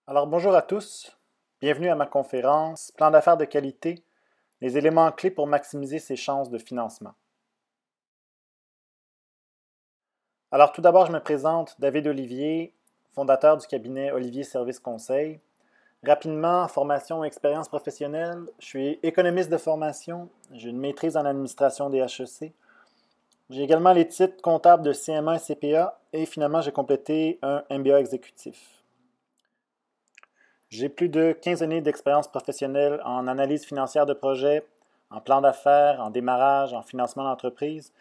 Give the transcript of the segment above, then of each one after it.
Alors bonjour à tous, bienvenue à ma conférence Plan d'affaires de qualité, les éléments clés pour maximiser ses chances de financement. Alors tout d'abord, je me présente, David Olivier, fondateur du cabinet Olivier Services Conseil. Rapidement, formation et expérience professionnelle, je suis économiste de formation, j'ai une maîtrise en administration des HEC. J'ai également les titres comptables de CMA et CPA et finalement j'ai complété un MBA exécutif. J'ai plus de 15 années d'expérience professionnelle en analyse financière de projet, en plan d'affaires, en démarrage, en financement d'entreprise.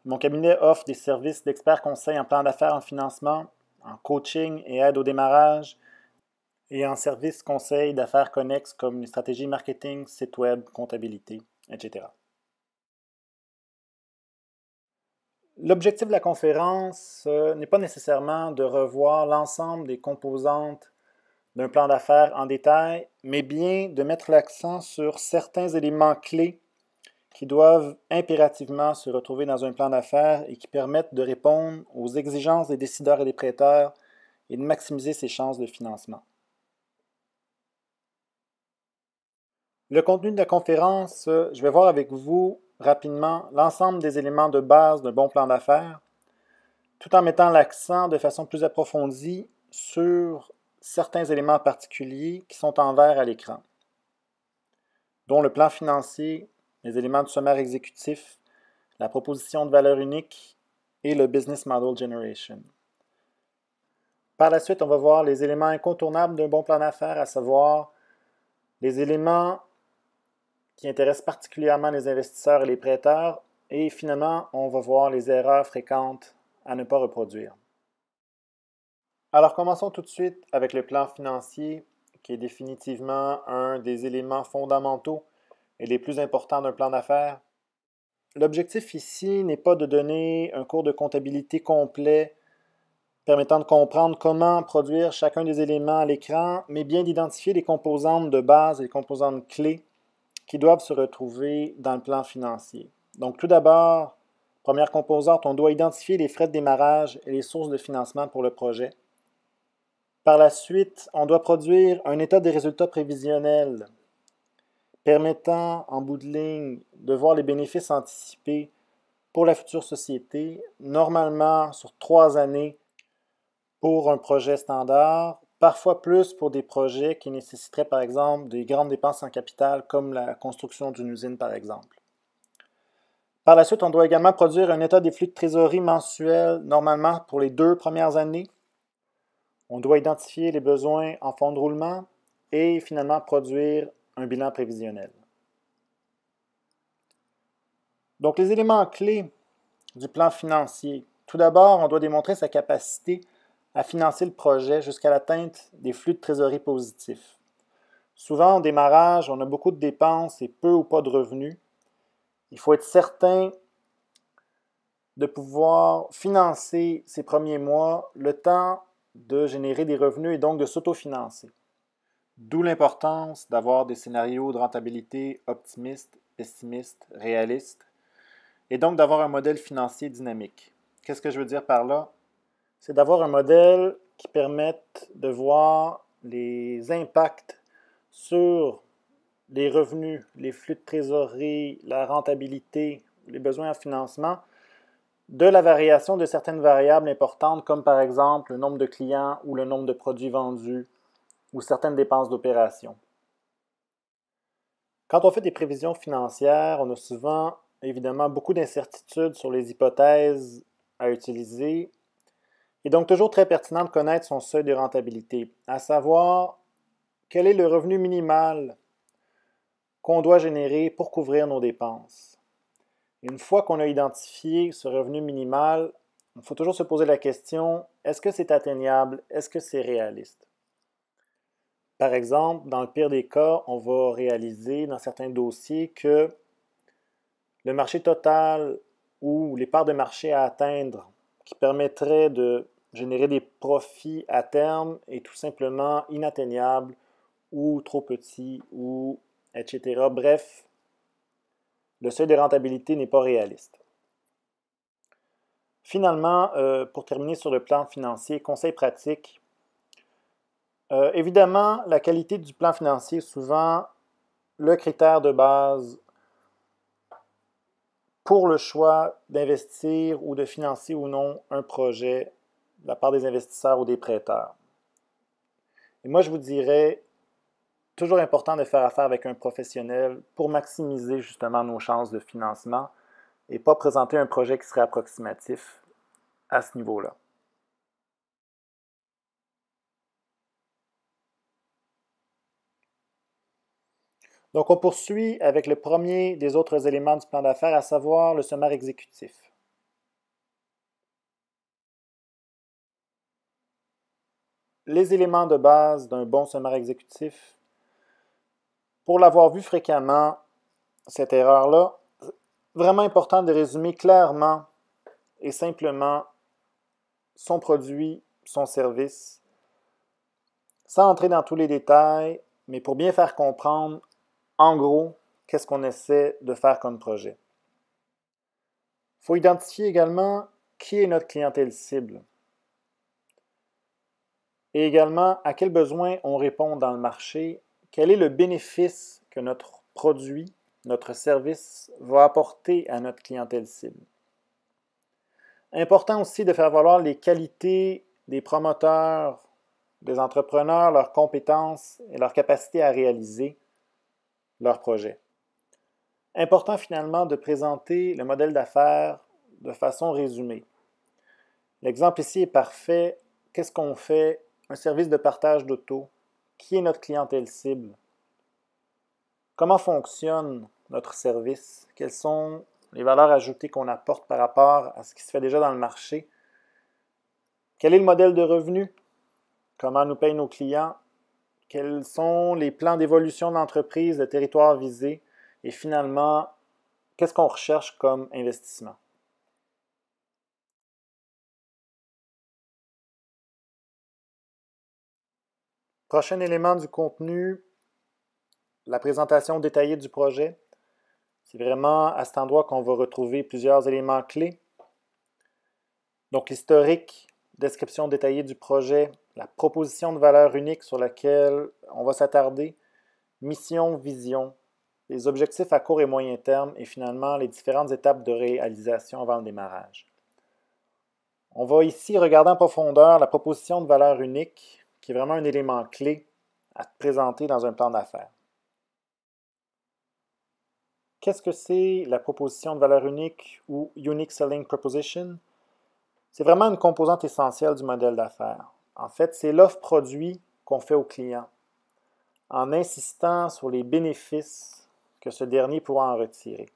Mon cabinet offre des services d'experts conseils en plan d'affaires en financement, en coaching et aide au démarrage, et en services conseils d'affaires connexes comme les stratégies marketing, site web, comptabilité, etc. L'objectif de la conférence n'est pas nécessairement de revoir l'ensemble des composantes d'un plan d'affaires en détail, mais bien de mettre l'accent sur certains éléments clés qui doivent impérativement se retrouver dans un plan d'affaires et qui permettent de répondre aux exigences des décideurs et des prêteurs et de maximiser ses chances de financement. Le contenu de la conférence, je vais voir avec vous rapidement l'ensemble des éléments de base d'un bon plan d'affaires, tout en mettant l'accent de façon plus approfondie sur certains éléments particuliers qui sont en vert à l'écran, dont le plan financier, les éléments du sommaire exécutif, la proposition de valeur unique et le Business Model Generation. Par la suite, on va voir les éléments incontournables d'un bon plan d'affaires, à savoir les éléments qui intéressent particulièrement les investisseurs et les prêteurs, et finalement, on va voir les erreurs fréquentes à ne pas reproduire. Alors commençons tout de suite avec le plan financier, qui est définitivement un des éléments fondamentaux et les plus importants d'un plan d'affaires. L'objectif ici n'est pas de donner un cours de comptabilité complet permettant de comprendre comment produire chacun des éléments à l'écran, mais bien d'identifier les composantes de base et les composantes clés qui doivent se retrouver dans le plan financier. Donc tout d'abord, première composante, on doit identifier les frais de démarrage et les sources de financement pour le projet. Par la suite, on doit produire un état des résultats prévisionnels permettant, en bout de ligne, de voir les bénéfices anticipés pour la future société, normalement sur 3 années pour un projet standard, parfois plus pour des projets qui nécessiteraient par exemple des grandes dépenses en capital comme la construction d'une usine par exemple. Par la suite, on doit également produire un état des flux de trésorerie mensuel normalement pour les 2 premières années. On doit identifier les besoins en fonds de roulement et finalement produire un bilan prévisionnel. Donc les éléments clés du plan financier. Tout d'abord, on doit démontrer sa capacité à financer le projet jusqu'à l'atteinte des flux de trésorerie positifs. Souvent, au démarrage, on a beaucoup de dépenses et peu ou pas de revenus. Il faut être certain de pouvoir financer ces premiers mois, le temps de générer des revenus et donc de s'autofinancer. D'où l'importance d'avoir des scénarios de rentabilité optimistes, pessimistes, réalistes, et donc d'avoir un modèle financier dynamique. Qu'est-ce que je veux dire par là? C'est d'avoir un modèle qui permette de voir les impacts sur les revenus, les flux de trésorerie, la rentabilité, les besoins en financement, de la variation de certaines variables importantes, comme par exemple le nombre de clients ou le nombre de produits vendus ou certaines dépenses d'opération. Quand on fait des prévisions financières, on a souvent évidemment beaucoup d'incertitudes sur les hypothèses à utiliser. Il est donc toujours très pertinent de connaître son seuil de rentabilité, à savoir quel est le revenu minimal qu'on doit générer pour couvrir nos dépenses. Une fois qu'on a identifié ce revenu minimal, il faut toujours se poser la question, est-ce que c'est atteignable? Est-ce que c'est réaliste? Par exemple, dans le pire des cas, on va réaliser dans certains dossiers que le marché total ou les parts de marché à atteindre qui permettraient de générer des profits à terme est tout simplement inatteignable ou trop petit ou etc. Bref, le seuil de rentabilité n'est pas réaliste. Finalement, pour terminer sur le plan financier, conseil pratique, Évidemment, la qualité du plan financier est souvent le critère de base pour le choix d'investir ou de financer ou non un projet de la part des investisseurs ou des prêteurs. Et moi, je vous dirais, toujours important de faire affaire avec un professionnel pour maximiser justement nos chances de financement et pas présenter un projet qui serait approximatif à ce niveau-là. Donc, on poursuit avec le premier des autres éléments du plan d'affaires, à savoir le sommaire exécutif. Les éléments de base d'un bon sommaire exécutif. Pour l'avoir vu fréquemment, cette erreur-là, vraiment important de résumer clairement et simplement son produit, son service, sans entrer dans tous les détails, mais pour bien faire comprendre, en gros, qu'est-ce qu'on essaie de faire comme projet. Il faut identifier également qui est notre clientèle cible et également à quels besoins on répond dans le marché, quel est le bénéfice que notre produit, notre service va apporter à notre clientèle cible. Important aussi de faire valoir les qualités des promoteurs, des entrepreneurs, leurs compétences et leur capacité à réaliser leur projet. Important finalement de présenter le modèle d'affaires de façon résumée. L'exemple ici est parfait. Qu'est-ce qu'on fait? Un service de partage d'auto. Qui est notre clientèle cible? Comment fonctionne notre service? Quelles sont les valeurs ajoutées qu'on apporte par rapport à ce qui se fait déjà dans le marché? Quel est le modèle de revenu? Comment nous payent nos clients? Quels sont les plans d'évolution de l'entreprise, le territoire visé? Et finalement, qu'est-ce qu'on recherche comme investissement? Prochain élément du contenu, la présentation détaillée du projet. C'est vraiment à cet endroit qu'on va retrouver plusieurs éléments clés. Donc l'historique, description détaillée du projet, la proposition de valeur unique sur laquelle on va s'attarder, mission, vision, les objectifs à court et moyen terme et finalement les différentes étapes de réalisation avant le démarrage. On va ici regarder en profondeur la proposition de valeur unique, qui est vraiment un élément clé à présenter dans un plan d'affaires. Qu'est-ce que c'est la proposition de valeur unique ou Unique Selling Proposition? C'est vraiment une composante essentielle du modèle d'affaires. En fait, c'est l'offre produit qu'on fait au client, en insistant sur les bénéfices que ce dernier pourra en retirer.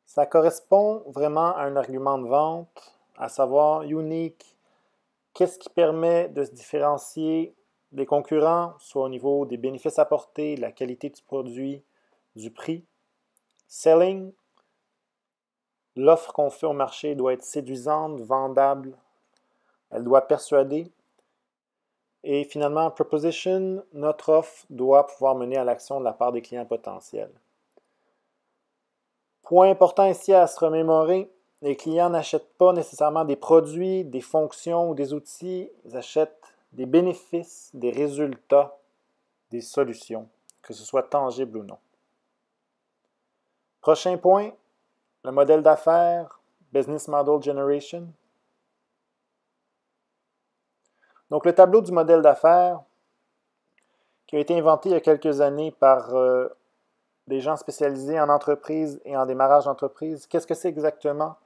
Ça correspond vraiment à un argument de vente, à savoir unique. Qu'est-ce qui permet de se différencier des concurrents, soit au niveau des bénéfices apportés, de la qualité du produit, du prix. Selling, l'offre qu'on fait au marché doit être séduisante, vendable, elle doit persuader. Et finalement, proposition, notre offre doit pouvoir mener à l'action de la part des clients potentiels. Point important ici à se remémorer, les clients n'achètent pas nécessairement des produits, des fonctions ou des outils, ils achètent des bénéfices, des résultats, des solutions, que ce soit tangible ou non. Prochain point, le modèle d'affaires, Business Model Generation. Donc le tableau du modèle d'affaires, qui a été inventé il y a quelques années par des gens spécialisés en entreprise et en démarrage d'entreprise. Qu'est-ce que c'est exactement?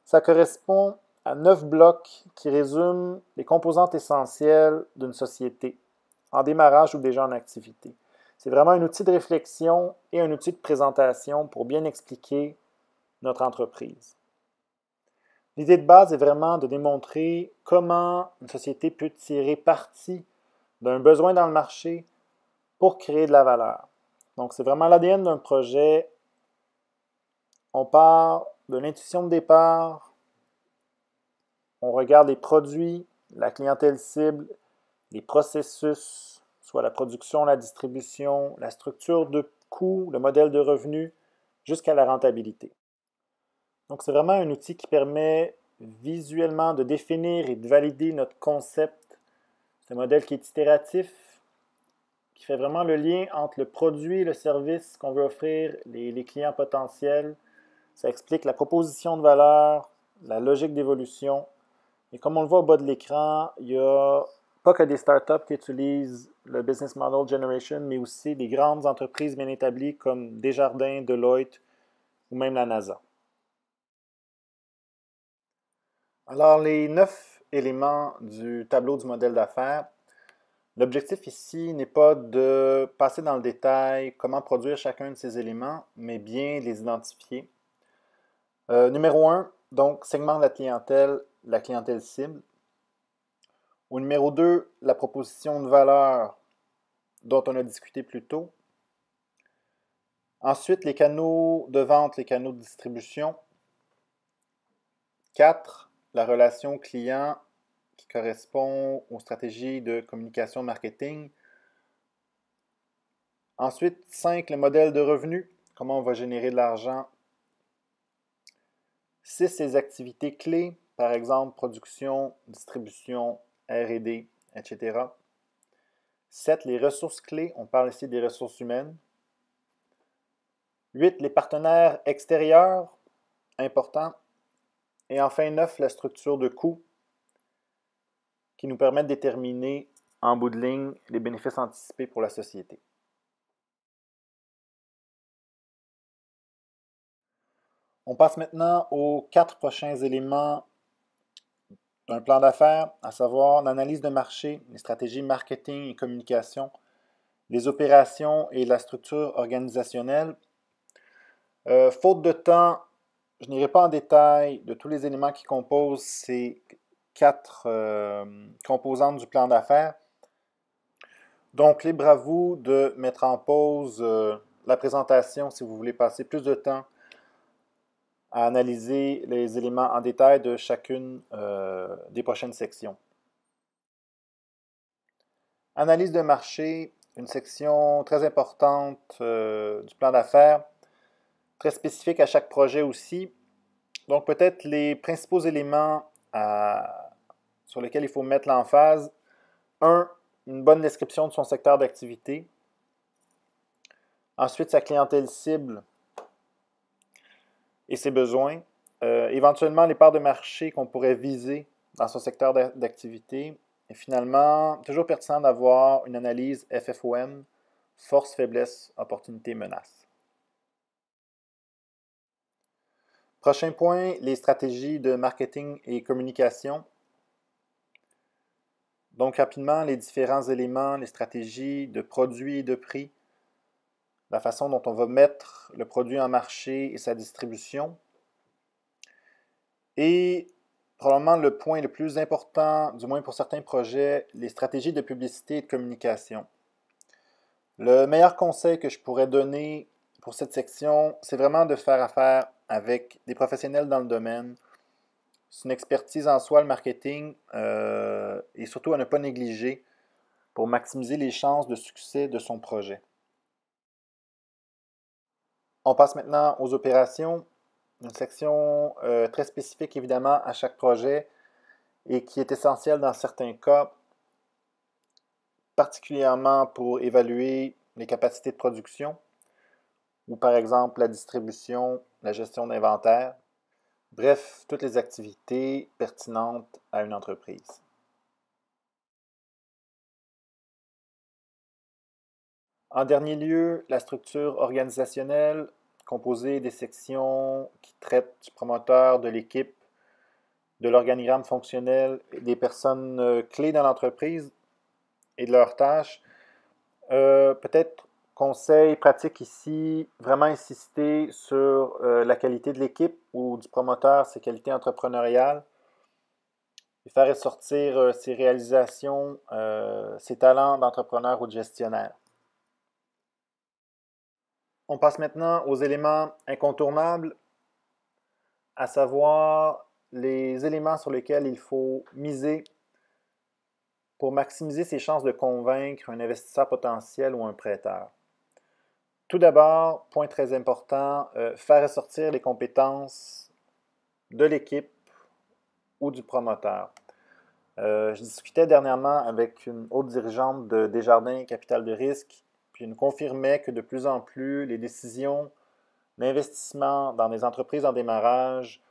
Ça correspond à 9 blocs qui résument les composantes essentielles d'une société, en démarrage ou déjà en activité. C'est vraiment un outil de réflexion et un outil de présentation pour bien expliquer notre entreprise. L'idée de base est vraiment de démontrer comment une société peut tirer parti d'un besoin dans le marché pour créer de la valeur. Donc, c'est vraiment l'ADN d'un projet. On part de l'intuition de départ, on regarde les produits, la clientèle cible, les processus, soit la production, la distribution, la structure de coûts, le modèle de revenu, jusqu'à la rentabilité. Donc, c'est vraiment un outil qui permet visuellement de définir et de valider notre concept. C'est un modèle qui est itératif, qui fait vraiment le lien entre le produit et le service qu'on veut offrir les clients potentiels. Ça explique la proposition de valeur, la logique d'évolution. Et comme on le voit au bas de l'écran, il n'y a pas que des startups qui utilisent le Business Model Generation, mais aussi des grandes entreprises bien établies comme Desjardins, Deloitte ou même la NASA. Alors, les 9 éléments du tableau du modèle d'affaires, l'objectif ici n'est pas de passer dans le détail comment produire chacun de ces éléments, mais bien les identifier. Numéro 1, donc segment de la clientèle cible. Au numéro 2, la proposition de valeur dont on a discuté plus tôt. Ensuite, les canaux de vente, les canaux de distribution. 4, la relation client qui correspond aux stratégies de communication marketing. Ensuite, 5, le modèle de revenu, comment on va générer de l'argent. 6, les activités clés, par exemple production, distribution, R&D, etc. 7, les ressources clés, on parle ici des ressources humaines. 8, les partenaires extérieurs, importants. Et enfin 9, la structure de coûts qui nous permet de déterminer en bout de ligne les bénéfices anticipés pour la société. On passe maintenant aux 4 prochains éléments d'un plan d'affaires, à savoir l'analyse de marché, les stratégies marketing et communication, les opérations et la structure organisationnelle. Faute de temps, je n'irai pas en détail de tous les éléments qui composent ces 4 composantes du plan d'affaires. Donc, libre à vous de mettre en pause la présentation si vous voulez passer plus de temps à analyser les éléments en détail de chacune des prochaines sections. Analyse de marché, une section très importante du plan d'affaires, très spécifique à chaque projet aussi. Donc, peut-être les principaux éléments sur lesquels il faut mettre l'emphase. 1, une bonne description de son secteur d'activité. Ensuite, sa clientèle cible et ses besoins. Éventuellement, les parts de marché qu'on pourrait viser dans son secteur d'activité. Et finalement, toujours pertinent d'avoir une analyse FFOM, force, faiblesse, opportunité, menace. Prochain point, les stratégies de marketing et communication. Donc, rapidement, les différents éléments, les stratégies de produits et de prix, la façon dont on va mettre le produit en marché et sa distribution. Et probablement le point le plus important, du moins pour certains projets, les stratégies de publicité et de communication. Le meilleur conseil que je pourrais donner pour cette section, c'est vraiment de faire affaire avec des professionnels dans le domaine. C'est une expertise en soi, le marketing, et surtout à ne pas négliger pour maximiser les chances de succès de son projet. On passe maintenant aux opérations, une section très spécifique évidemment à chaque projet et qui est essentielle dans certains cas, particulièrement pour évaluer les capacités de production ou par exemple la distribution, la gestion d'inventaire, bref, toutes les activités pertinentes à une entreprise. En dernier lieu, la structure organisationnelle, composée des sections qui traitent du promoteur, de l'équipe, de l'organigramme fonctionnel, des personnes clés dans l'entreprise et de leurs tâches. Peut-être conseil pratique ici, vraiment insister sur la qualité de l'équipe ou du promoteur, ses qualités entrepreneuriales, et faire ressortir ses réalisations, ses talents d'entrepreneur ou de gestionnaire. On passe maintenant aux éléments incontournables, à savoir les éléments sur lesquels il faut miser pour maximiser ses chances de convaincre un investisseur potentiel ou un prêteur. Tout d'abord, point très important, faire ressortir les compétences de l'équipe ou du promoteur. Je discutais dernièrement avec une haute dirigeante de Desjardins Capital de risque, puis elle nous confirmait que de plus en plus, les décisions d'investissement dans des entreprises en démarrage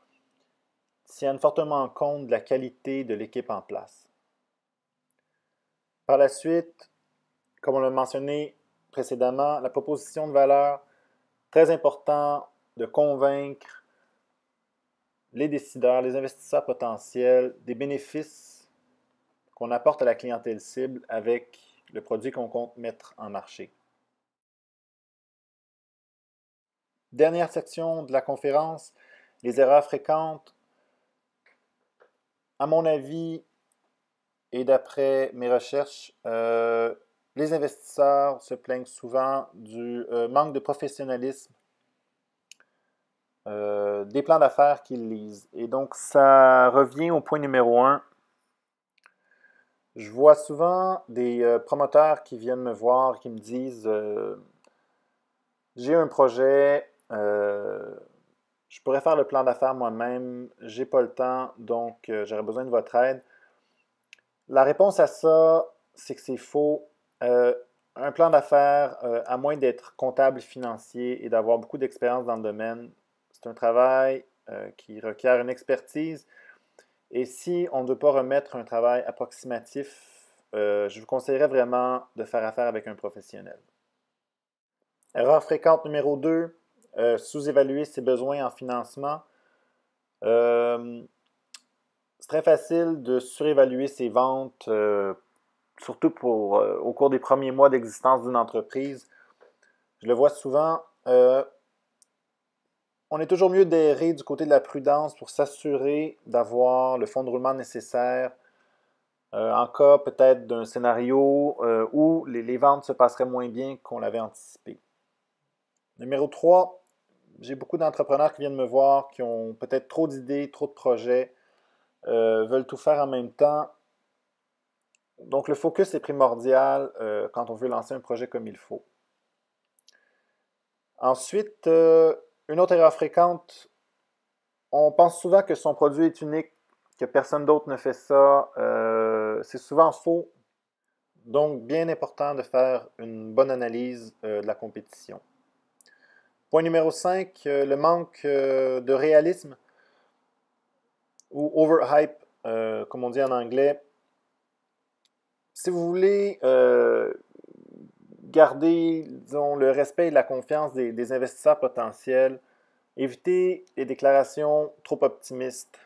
tiennent fortement compte de la qualité de l'équipe en place. Par la suite, comme on l'a mentionné précédemment, la proposition de valeur, très important de convaincre les décideurs, les investisseurs potentiels des bénéfices qu'on apporte à la clientèle cible avec le produit qu'on compte mettre en marché. Dernière section de la conférence, les erreurs fréquentes. À mon avis, et d'après mes recherches, les investisseurs se plaignent souvent du manque de professionnalisme des plans d'affaires qu'ils lisent. Et donc, ça revient au point numéro 1. Je vois souvent des promoteurs qui viennent me voir, qui me disent j'ai un projet, je pourrais faire le plan d'affaires moi-même, j'ai pas le temps, donc j'aurais besoin de votre aide. La réponse à ça, c'est que c'est faux. Un plan d'affaires, à moins d'être comptable financier et d'avoir beaucoup d'expérience dans le domaine, c'est un travail qui requiert une expertise. Et si on ne veut pas remettre un travail approximatif, je vous conseillerais vraiment de faire affaire avec un professionnel. Erreur fréquente numéro 2, sous-évaluer ses besoins en financement. C'est très facile de surévaluer ses ventes, surtout au cours des premiers mois d'existence d'une entreprise. Je le vois souvent. On est toujours mieux d'errer du côté de la prudence pour s'assurer d'avoir le fonds de roulement nécessaire en cas peut-être d'un scénario où les ventes se passeraient moins bien qu'on l'avait anticipé. Numéro 3, j'ai beaucoup d'entrepreneurs qui viennent me voir, qui ont peut-être trop d'idées, trop de projets, veulent tout faire en même temps. Donc le focus est primordial quand on veut lancer un projet comme il faut. Ensuite, une autre erreur fréquente, on pense souvent que son produit est unique, que personne d'autre ne fait ça. C'est souvent faux. Donc, bien important de faire une bonne analyse de la compétition. Point numéro 5, le manque de réalisme ou overhype, comme on dit en anglais. Si vous voulez garder, disons, le respect et la confiance des investisseurs potentiels, évitez les déclarations trop optimistes.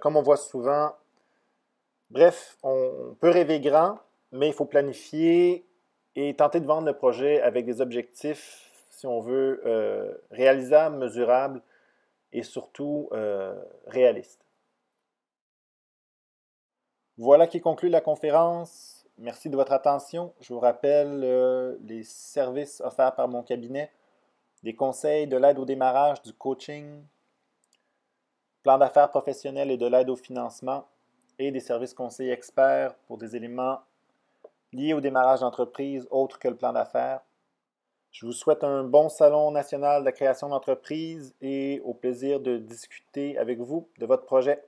Comme on voit souvent, bref, on peut rêver grand, mais il faut planifier et tenter de vendre le projet avec des objectifs, si on veut, réalisables, mesurables et surtout réalistes. Voilà qui conclut la conférence. Merci de votre attention. Je vous rappelle les services offerts par mon cabinet, des conseils, de l'aide au démarrage, du coaching, plan d'affaires professionnel et de l'aide au financement et des services conseils experts pour des éléments liés au démarrage d'entreprise autres que le plan d'affaires. Je vous souhaite un bon salon national de la création d'entreprise et au plaisir de discuter avec vous de votre projet.